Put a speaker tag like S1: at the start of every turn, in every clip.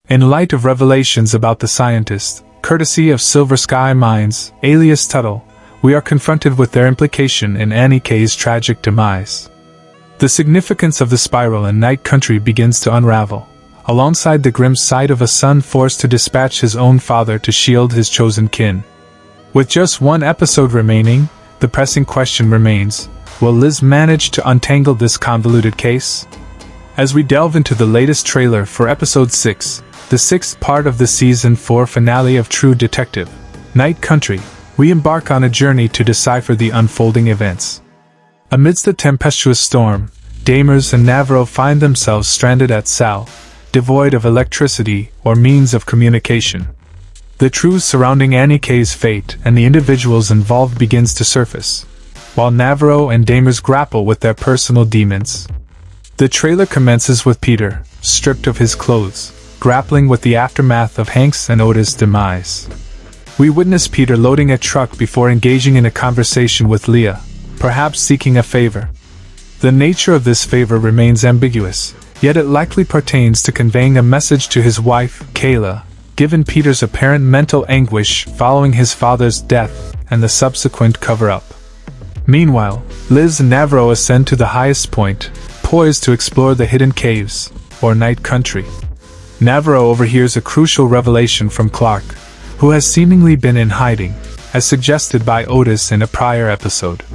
S1: In light of revelations about the scientist, courtesy of Silver Sky Mines, alias Tuttle, we are confronted with their implication in Annie K's tragic demise. The significance of the spiral in Night Country begins to unravel, alongside the grim sight of a son forced to dispatch his own father to shield his chosen kin. With just one episode remaining, the pressing question remains, will Liz manage to untangle this convoluted case? As we delve into the latest trailer for Episode 6, the sixth part of the Season 4 finale of True Detective, Night Country, we embark on a journey to decipher the unfolding events. Amidst the tempestuous storm, Damers and Navarro find themselves stranded at Sal, devoid of electricity or means of communication. The truth surrounding Annie K's fate and the individuals involved begins to surface, while Navarro and Damers grapple with their personal demons. The trailer commences with Peter, stripped of his clothes, grappling with the aftermath of Hank's and Otis' demise. We witness Peter loading a truck before engaging in a conversation with Leah, perhaps seeking a favor. The nature of this favor remains ambiguous, yet it likely pertains to conveying a message to his wife, Kayla, given Peter's apparent mental anguish following his father's death and the subsequent cover-up. Meanwhile, Liz and Navarro ascend to the highest point, poised to explore the hidden caves, or Night Country. Navarro overhears a crucial revelation from Clark, who has seemingly been in hiding, as suggested by Otis in a prior episode.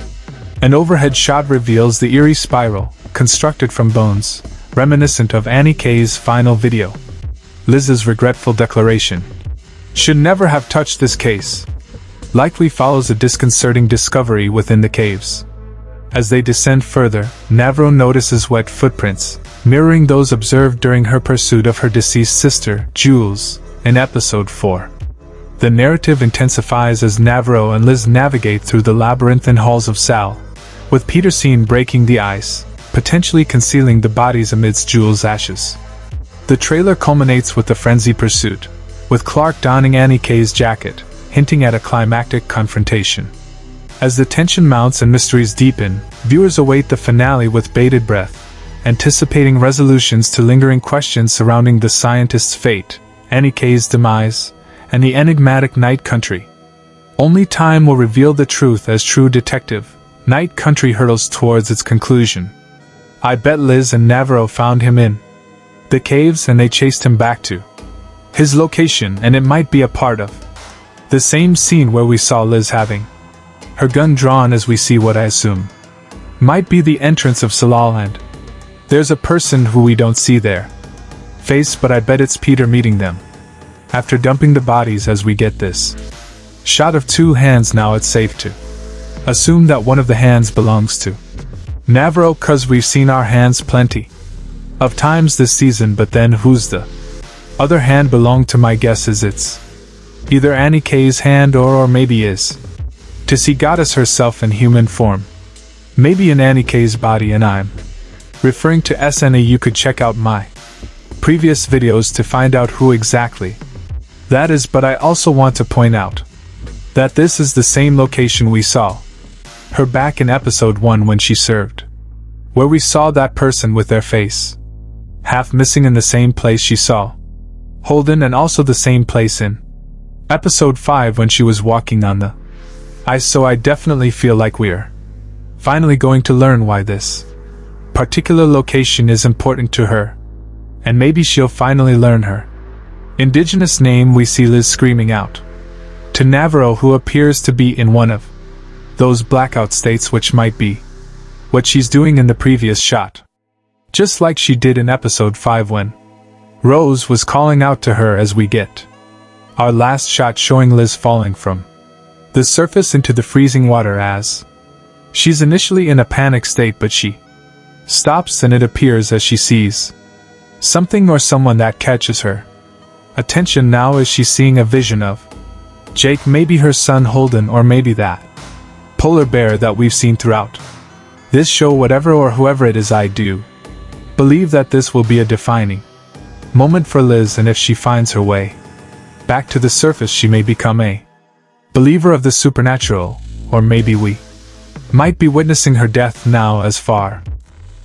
S1: An overhead shot reveals the eerie spiral, constructed from bones, reminiscent of Annie K's final video. Liz's regretful declaration, "Should never have touched this case," likely follows a disconcerting discovery within the caves. As they descend further, Navarro notices wet footprints, mirroring those observed during her pursuit of her deceased sister, Jules, in Episode 4. The narrative intensifies as Navarro and Liz navigate through the labyrinthine halls of Sal, with Peter seen breaking the ice, potentially concealing the bodies amidst Jules' ashes. The trailer culminates with the frenzied pursuit, with Clark donning Annie K's jacket, hinting at a climactic confrontation. As the tension mounts and mysteries deepen, viewers await the finale with bated breath, anticipating resolutions to lingering questions surrounding the scientist's fate, Annie K's demise, and the enigmatic Night Country. Only time will reveal the truth as True Detective, Night Country hurtles towards its conclusion. I bet Liz and Navarro found him in the caves and they chased him back to his location, and it might be a part of the same scene where we saw Liz having her gun drawn, as we see what I assume might be the entrance of Salaland. There's a person who we don't see there face, but I bet it's Peter meeting them after dumping the bodies. As we get this shot of two hands now, it's safe to assume that one of the hands belongs to Navarro, cause we've seen our hands plenty of times this season, but then who's the other hand belong to? My guess is it's either Annie K's hand or maybe is to see Goddess herself in human form. Maybe in Annie K's body, and I'm referring to SNA. You could check out my previous videos to find out who exactly that is, but I also want to point out that this is the same location we saw her back in Episode 1 when she served, where we saw that person with their face half missing in the same place she saw Holden, and also the same place in Episode 5 when she was walking on the ice. So I definitely feel like we're finally going to learn why this particular location is important to her, and maybe she'll finally learn her indigenous name. We see Liz screaming out to Navarro, who appears to be in one of those blackout states, which might be what she's doing in the previous shot, just like she did in Episode 5 when Rose was calling out to her. As we get our last shot showing Liz falling from the surface into the freezing water, as she's initially in a panic state, but she stops, and it appears as she sees something or someone that catches her attention now, as she's seeing a vision of Jake, maybe her son Holden, or maybe that polar bear that we've seen throughout this show. Whatever or whoever it is, I do believe that this will be a defining moment for Liz, and if she finds her way back to the surface, she may become a believer of the supernatural, or maybe we might be witnessing her death now, as far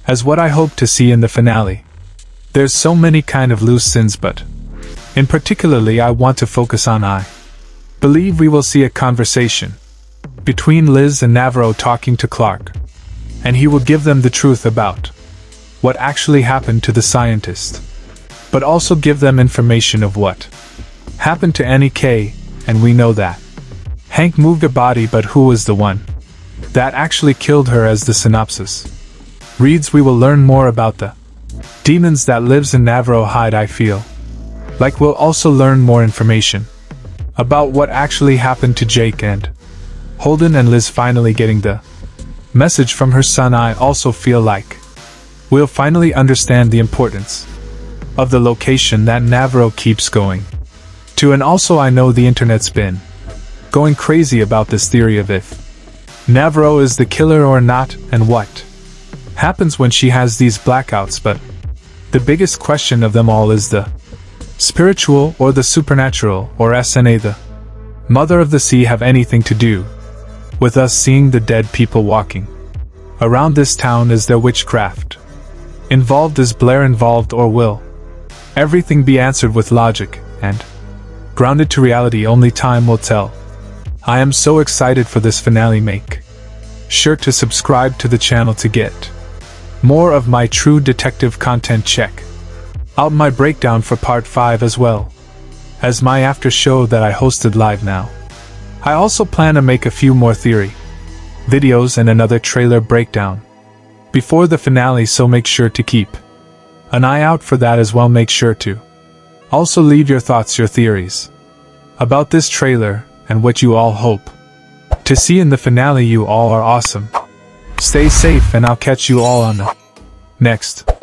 S1: as what I hope to see in the finale. There's so many kind of loose ends, but In particularly I want to focus on I believe we will see a conversation between Liz and Navarro talking to Clark, and he will give them the truth about what actually happened to the scientist, but also give them information of what happened to Annie K, and we know that Hank moved a body, but who was the one that actually killed her? As the synopsis reads, we will learn more about the demons that Liz and Navarro hide. I feel like we'll also learn more information about what actually happened to Jake and Holden, and Liz finally getting the message from her son. I also feel like we'll finally understand the importance of the location that Navarro keeps going to, and also I know the internet's been going crazy about this theory of if Navarro is the killer or not, and what happens when she has these blackouts, but the biggest question of them all is the spiritual or the supernatural, or SNA, the Mother of the Sea, have anything to do with us seeing the dead people walking around this town? Is there witchcraft involved? Is Blair involved? Or will everything be answered with logic and grounded to reality? Only time will tell. I am so excited for this finale. Make sure to subscribe to the channel to get more of my true detective content. Check out my breakdown for part 5 as well as my after show that I hosted live now. I also plan to make a few more theory videos and another trailer breakdown before the finale, so make sure to keep an eye out for that as well. Make sure to also leave your thoughts, your theories about this trailer, and what you all hope to see in the finale. You all are awesome. Stay safe, and I'll catch you all on the next